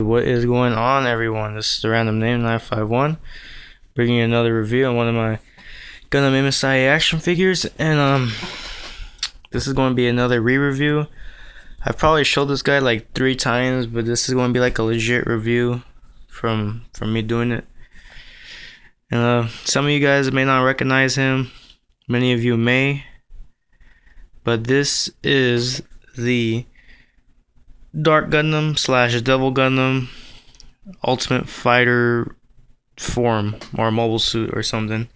What is going on, everyone? This is the Random Name 951, bringing you another review on one of my Gundam MSIA action figures, and this is going to be another re-review. I've probably showed this guy like 3 times, but this is going to be like a legit review from me doing it. And some of you guys may not recognize him, many of you may, but this is the Dark Gundam / Devil Gundam Ultimate Fighter form or mobile suit or something.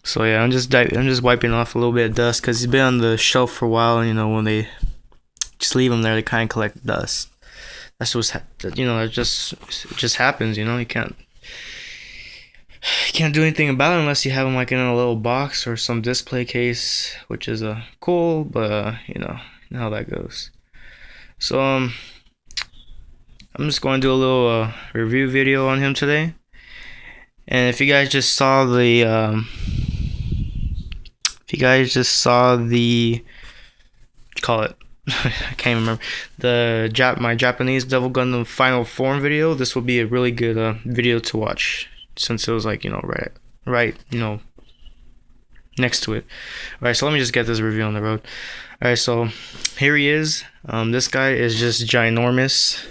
So yeah, I'm just wiping off a little bit of dust because he's been on the shelf for a while. And, you know, when they just leave him there, they kind of collect dust. That's what's it just happens. You know, you can't do anything about it unless you have them like in a little box or some display case, which is cool, but you know how that goes. So I'm just going to do a little review video on him today. And if you guys just saw the call it I can't remember my Japanese Devil Gundam final form video, this will be a really good video to watch, since it was like, you know, right next to it. Alright, so let me just get this review on the road. Alright, so here he is. This guy is just ginormous.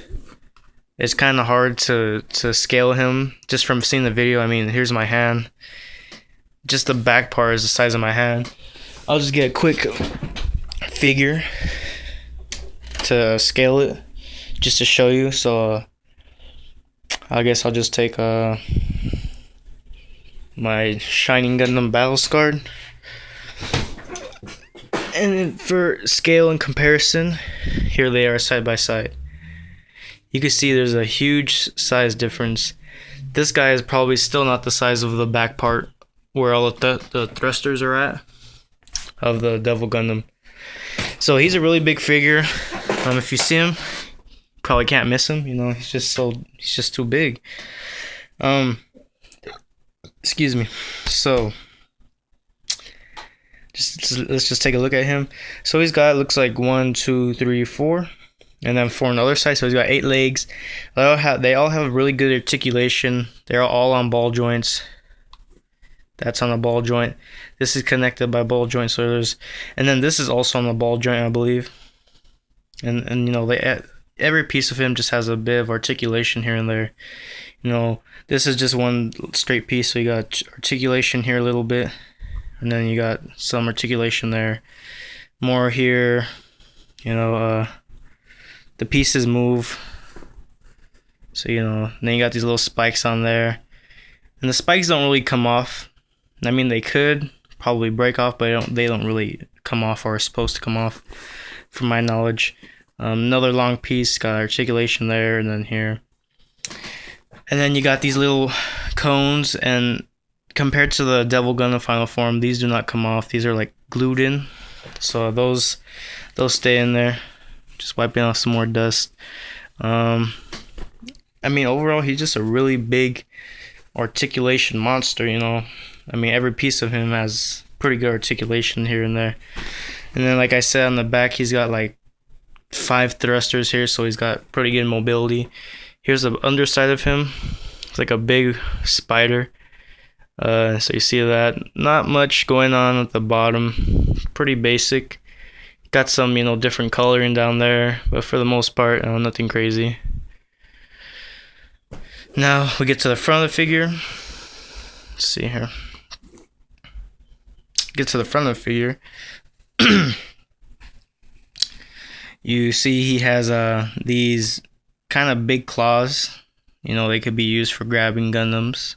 It's kind of hard to scale him just from seeing the video. I mean, here's my hand. Just the back part is the size of my hand. I'll just get a quick figure to scale it, just to show you. So I guess I'll just take my Shining Gundam Battle Scarred. And for scale and comparison, here they are side by side. You can see there's a huge size difference. This guy is probably still not the size of the back part where all the thrusters are at of the Devil Gundam. So he's a really big figure. If you see him, probably can't miss him. You know, he's just too big. Excuse me. So let's just take a look at him. So he's got, looks like 1, 2, 3, 4. And then 4 on the other side, so he's got 8 legs. They all have really good articulation. They're all on ball joints. That's on a ball joint. This is connected by ball joint, so and then this is also on the ball joint, I believe. And you know, every piece of him just has a bit of articulation here and there. You know, this is just one straight piece, so you got articulation here a little bit, and then you got some articulation there, more here. You know, the pieces move, so you know. Then you got these little spikes on there, and the spikes don't really come off. I mean, they could probably break off, but they don't really come off, or are supposed to come off, from my knowledge. Another long piece, got articulation there, and then here, and then you got these little cones. And compared to the Devil Gundam final form, these do not come off. These are like glued in, so those stay in there. Just wiping off some more dust. I mean, overall, he's just a really big articulation monster, you know. I mean, every piece of him has pretty good articulation here and there. And then, like I said, on the back, he's got like 5 thrusters here, so he's got pretty good mobility. Here's the underside of him. It's like a big spider. So you see that. Not much going on at the bottom. Pretty basic. Got some, you know, different coloring down there, but for the most part, nothing crazy. Now we get to the front of the figure. Let's see here. Get to the front of the figure. You see he has these kind of big claws. You know, they could be used for grabbing Gundams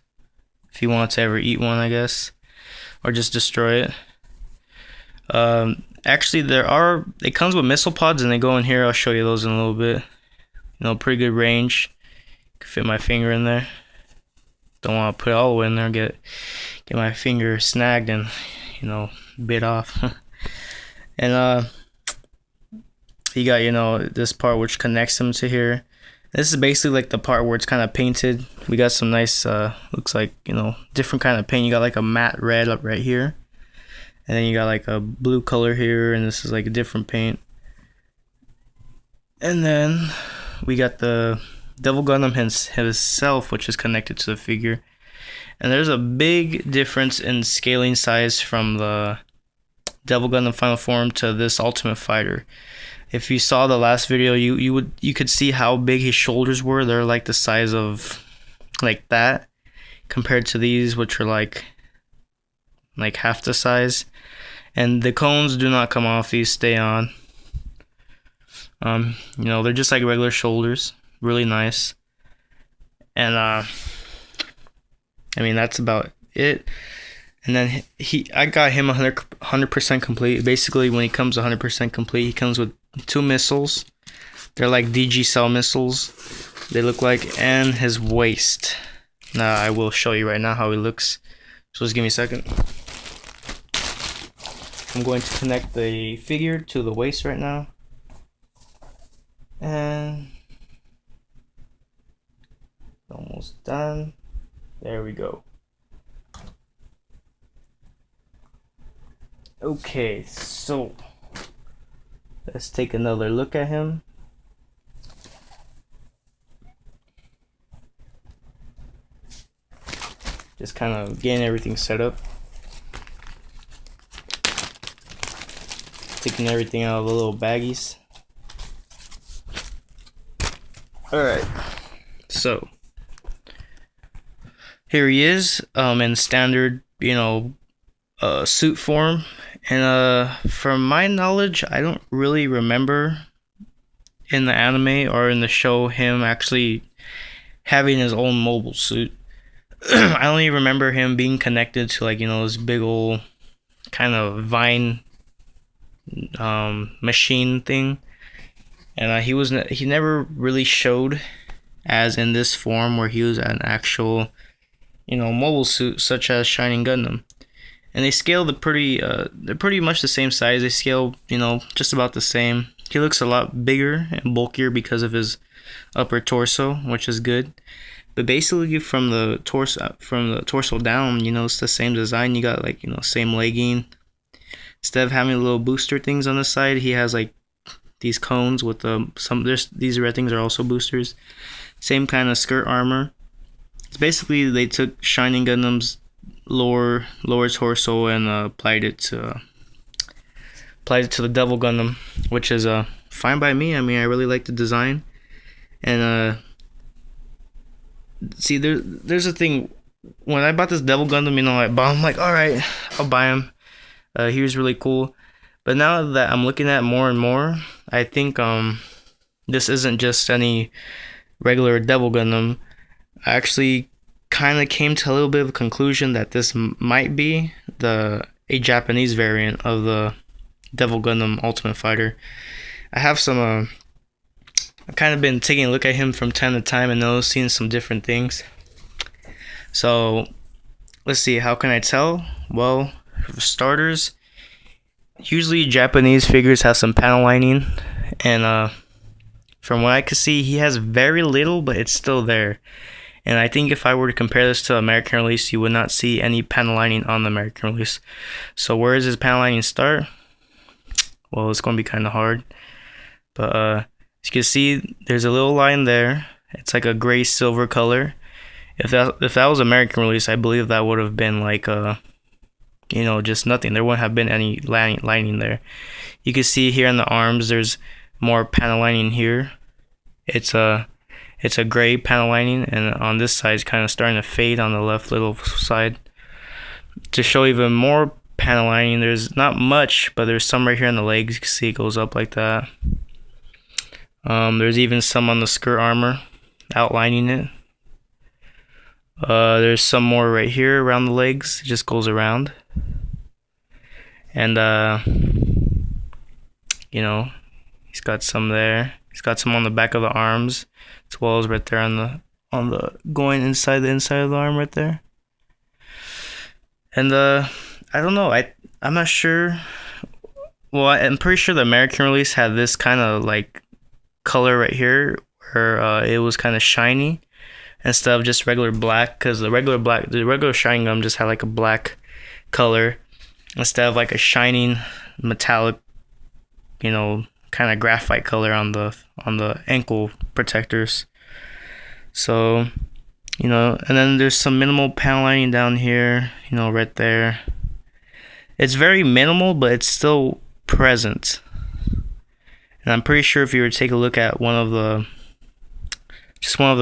if you want to ever eat one, I guess, or just destroy it. Actually, it comes with missile pods, and they go in here. I'll show you those in a little bit. You know, pretty good range. Can fit my finger in there. Don't want to put it all the way in there. Get my finger snagged and, you know, bit off. And you got, you know, this part which connects them to here. This is basically like the part where it's kind of painted. We got some nice, looks like, you know, different kind of paint. You got like a matte red up right here. And then you got like a blue color here, and this is like a different paint. And then we got the Devil Gundam himself, which is connected to the figure. And there's a big difference in scaling size from the Devil Gundam Final Form to this Ultimate Fighter. If you saw the last video, you could see how big his shoulders were. They're like the size of like that, compared to these, which are like half the size. And the cones do not come off; these stay on. They're just like regular shoulders, really nice. And I mean, that's about it. And then I got him 100% complete. Basically, when he comes 100% complete, he comes with 2 missiles. They're like DG cell missiles, they look like, and his waist. Now I will show you right now how he looks. So just give me a second. I'm going to connect the figure to the waist right now. And almost done. There we go. Okay, so let's take another look at him. Just kind of getting everything set up. Taking everything out of the little baggies. Alright, so here he is in standard, suit form. And from my knowledge, I don't really remember in the anime or in the show him actually having his own mobile suit. I only remember him being connected to this big old kind of vine machine thing. And he never really showed as in this form where he was an actual mobile suit such as Shining Gundam. And they scale they're pretty much the same size. They scale, just about the same. He looks a lot bigger and bulkier because of his upper torso, which is good. But basically from the torso down, it's the same design. You got same legging. Instead of having little booster things on the side, he has these cones with these red things are also boosters. Same kind of skirt armor. It's basically they took Shining Gundam's lower torso and applied it to the Devil Gundam, which is fine by me. I mean, I really like the design. And see, there's a thing. When I bought this Devil Gundam, I'm like, all right, I'll buy him. He was really cool. But now that I'm looking at more and more, I think this isn't just any regular Devil Gundam. I actually kind of came to a little bit of a conclusion that this might be a Japanese variant of the Devil Gundam Ultimate Fighter. I have some I've kind of been taking a look at him from time to time and noticing some different things. So let's see, how can I tell? Well, for starters, usually Japanese figures have some panel lining, and from what I could see, he has very little, but it's still there. And I think if I were to compare this to American release, you would not see any panel lining on the American release. So where does his panel lining start? Well, it's going to be kind of hard. But as you can see, there's a little line there. It's like a gray silver color. If that was American release, I believe that would have been just nothing. There wouldn't have been any lining there. You can see here on the arms, there's more panel lining here. It's a gray panel lining, and on this side it's kind of starting to fade on the left little side. To show even more panel lining, there's not much, but there's some right here on the legs. You can see it goes up like that. There's even some on the skirt armor outlining it. There's some more right here around the legs. It just goes around. And he's got some there. He's got some on the back of the arms, as well as right there on the going inside the inside of the arm right there. And I don't know. I'm not sure. Well, I'm pretty sure the American release had this kind of color right here, where it was kind of shiny instead of just regular black. Because the regular Shining Gum just had a black color instead of a shining metallic, kind of graphite color on the ankle protectors. So, you know, and then there's some minimal panel lining down here, you know, right there. It's very minimal, but it's still present. And I'm pretty sure if you were to take a look at one of the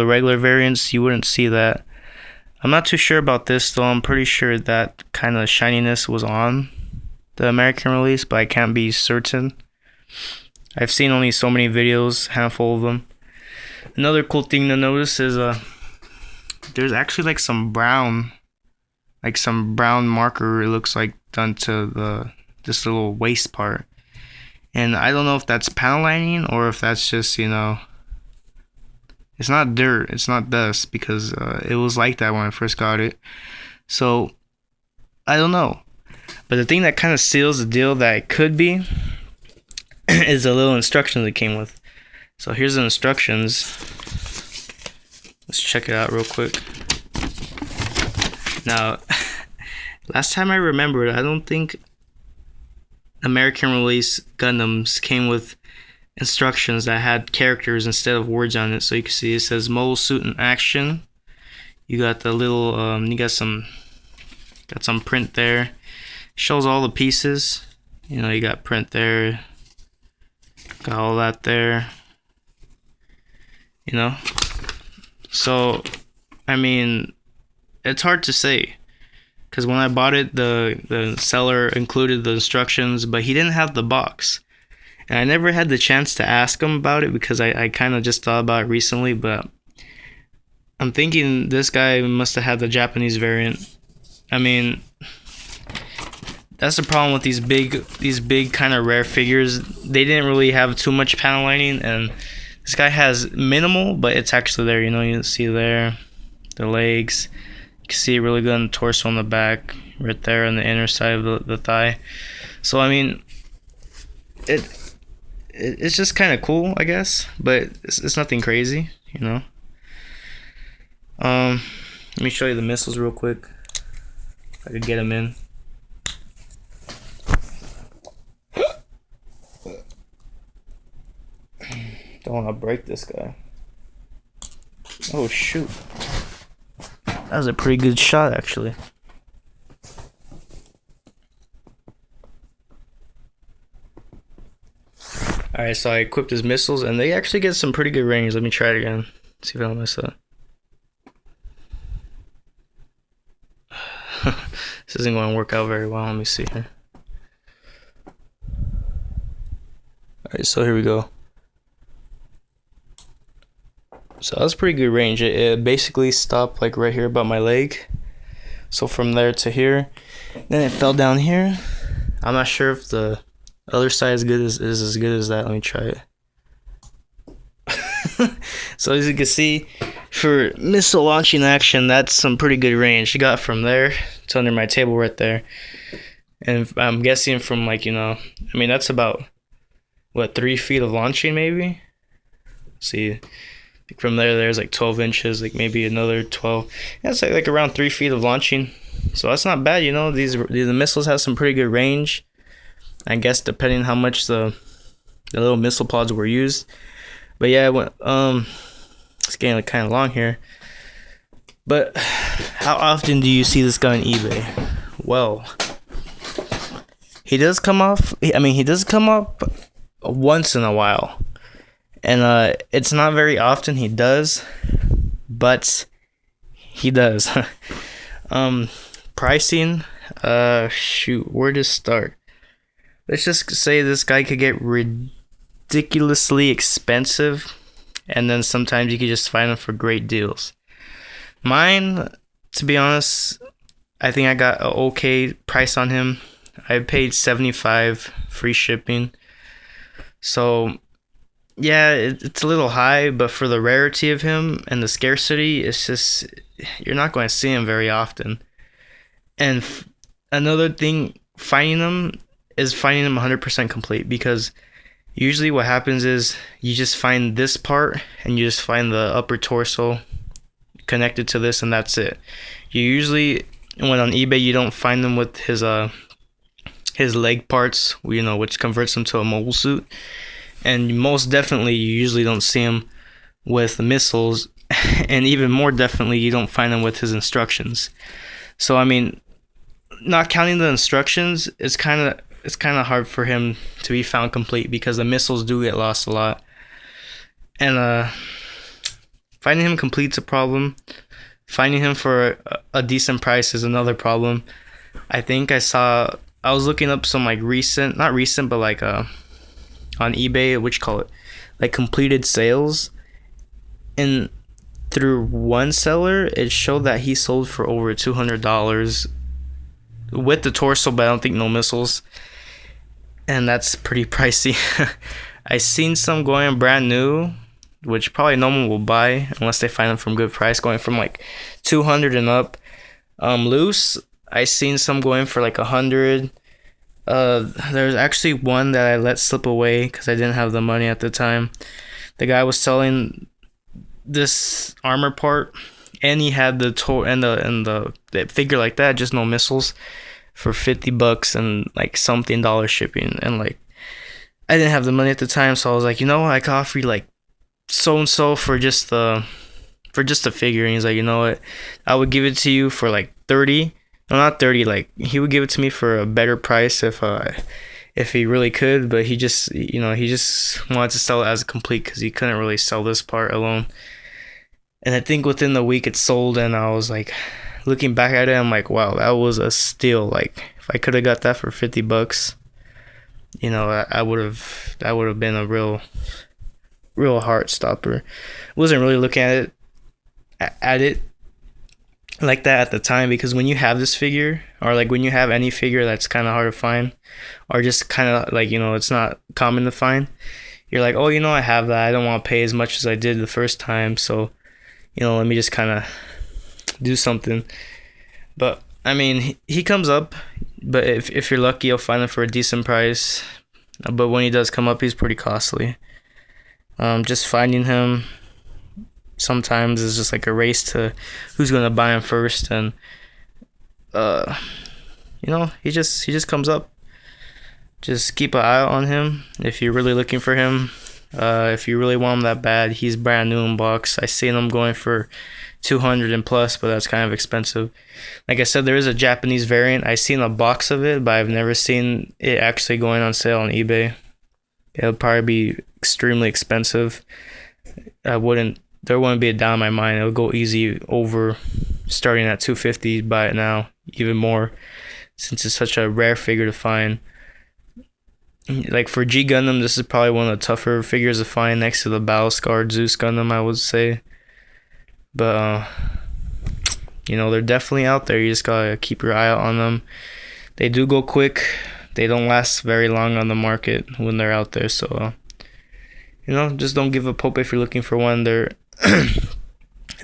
regular variants, you wouldn't see that. I'm not too sure about this though. I'm pretty sure that kind of shininess was on the American release, but I can't be certain. I've seen only so many videos, handful of them. Another cool thing to notice is there's actually like some brown marker, it looks like, done to this little waist part. And I don't know if that's panel lining or if that's just, you know, it's not dirt, it's not dust, because it was like that when I first got it. So I don't know. But the thing that kind of seals the deal that it could be is the little instructions it came with. So here's the instructions. Let's check it out real quick. Now, last time I remembered, I don't think American release Gundams came with instructions that had characters instead of words on it. So you can see it says mobile suit in action. You got the little you got some print there. Shows all the pieces. You know, you got print there. Got all that there. You know? So, I mean, it's hard to say, because when I bought it, the seller included the instructions, but he didn't have the box. And I never had the chance to ask him about it because I kind of just thought about it recently, but I'm thinking this guy must have had the Japanese variant. I mean, that's the problem with these big kind of rare figures. They didn't really have too much panel lining, and this guy has minimal, but it's actually there. You know, you can see there the legs. You can see it really good on the torso, on the back, right there on the inner side of the thigh. So I mean, it's just kind of cool, I guess, but it's nothing crazy, you know. Let me show you the missiles real quick. If I could get them in. Don't want to break this guy. Oh shoot. That was a pretty good shot, actually. Alright, so I equipped his missiles, and they actually get some pretty good range. Let me try it again. See if I don't mess up. This isn't going to work out very well. Let me see here. Alright, so here we go. So that's pretty good range. It basically stopped like right here about my leg. So from there to here. Then it fell down here. I'm not sure if the other side is as good as that. Let me try it. So as you can see, for missile launching action, that's some pretty good range. You got from there to under my table right there. And I'm guessing from, like, you know, I mean, that's about, what, 3 feet of launching maybe? Let's see, from there's like 12 inches, like maybe another 12. Yeah, it's like around 3 feet of launching. So that's not bad, you know. These missiles have some pretty good range. I guess depending how much the little missile pods were used. But yeah, it's getting kind of long here. But how often do you see this guy on eBay? Well, he does come off. I mean, he does come up once in a while, and it's not very often he does, but he does. Pricing, shoot, where to start? Let's just say this guy could get ridiculously expensive, and then sometimes you could just find them for great deals. Mine, to be honest, I think I got an okay price on him. I paid $75 free shipping. So yeah, it's a little high, but for the rarity of him and the scarcity, it's just, you're not going to see him very often. And another thing, finding them is finding them 100% complete, because usually what happens is you just find this part and you just find the upper torso connected to this, and that's it. You usually, when on eBay, you don't find them with his leg parts, you know, which converts them to a mobile suit. and most definitely you usually don't see him with missiles, and even more definitely you don't find him with his instructions. So I mean, not counting the instructions, it's kind of hard for him to be found complete because the missiles do get lost a lot, and finding him complete's a problem. Finding him for a decent price is another problem. I think I was looking up some like not recent, but like on eBay, like completed sales, and through one seller, it showed that he sold for over $200 with the torso, but I don't think no missiles, and that's pretty pricey. I seen some going brand new, which probably no one will buy unless they find them from good price, going from like 200 and up. Loose, I seen some going for like 100. There's actually one that I let slip away because I didn't have the money at the time. The guy was selling this armor part, and he had the the figure like that, just no missiles, for $50 and like something dollars shipping. And like, I didn't have the money at the time, so I was like, you know what, I could offer you like so and so for just the figure. And he's like, you know what, I would give it to you for like 30. No, not 30. Like, he would give it to me for a better price if he really could, but he just wanted to sell it as a complete because he couldn't really sell this part alone. And I think within the week it sold, and I was like, looking back at it, I'm like, wow, that was a steal. Like, if I could have got that for $50, I would have been a real heart stopper. Wasn't really looking at it like that at the time, because when you have this figure, or like when you have any figure that's kind of hard to find, or just kind of like, it's not common to find, you're like, oh, I have that, I don't want to pay as much as I did the first time, so let me just kind of do something. But I mean, he comes up, but if you're lucky, you'll find him for a decent price. But when he does come up, he's pretty costly. Just finding him sometimes is just like a race to who's gonna buy him first, and he just comes up. Just keep an eye out on him if you're really looking for him. If you really want him that bad, he's brand new in box. I seen him going for 200 and plus, but that's kind of expensive. Like I said, there is a Japanese variant. I seen a box of it, but I've never seen it actually going on sale on eBay. It'll probably be extremely expensive. There wouldn't be a doubt in my mind. It'll go easy over starting at $250. Buy it now, even more, since it's such a rare figure to find. Like for G Gundam, this is probably one of the tougher figures to find next to the Battle Scarred Zeus Gundam, I would say. But they're definitely out there. You just gotta keep your eye out on them. They do go quick. They don't last very long on the market when they're out there. So just don't give up hope if you're looking for one.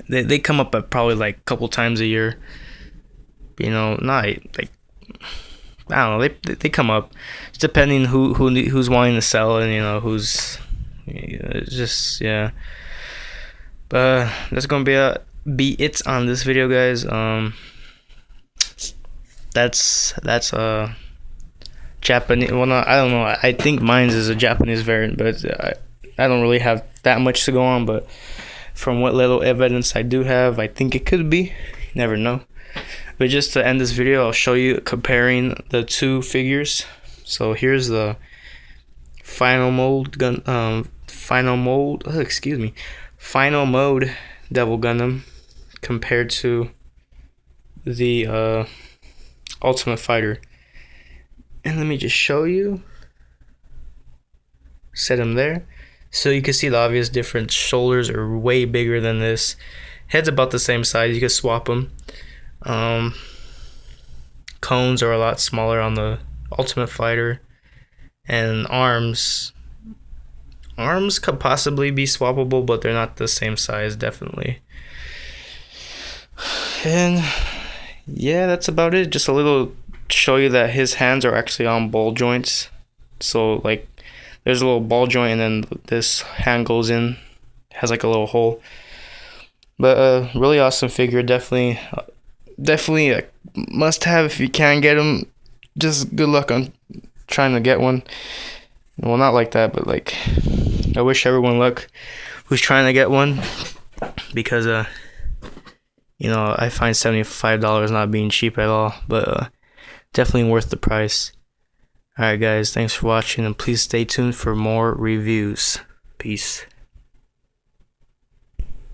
They come up at probably like a couple times a year. Not like, I don't know. They come up. It's depending who's wanting to sell, and who's just, yeah. But that's gonna be it on this video, guys. That's Japanese. Well, no, I don't know. I think mine's is a Japanese variant, but I don't really have that much to go on. But from what little evidence I do have, I think it could be. You never know. But just to end this video, I'll show you comparing the two figures. So here's the final mode Devil Gundam compared to the Ultimate Fighter. And let me just show you. Set him there. So you can see the obvious difference. Shoulders are way bigger than this. Head's about the same size. You can swap them. Cones are a lot smaller on the Ultimate Fighter, and arms could possibly be swappable, but they're not the same size, definitely. And yeah, that's about it. Just a little show you that his hands are actually on ball joints. So like, there's a little ball joint, and then this hand goes in, has like a little hole. But really awesome figure. Definitely a must have if you can get them. Just good luck on trying to get one. Well, not like that, but like, I wish everyone luck who's trying to get one, because you know, I find $75 not being cheap at all, but definitely worth the price. Alright guys, thanks for watching, and please stay tuned for more reviews. Peace.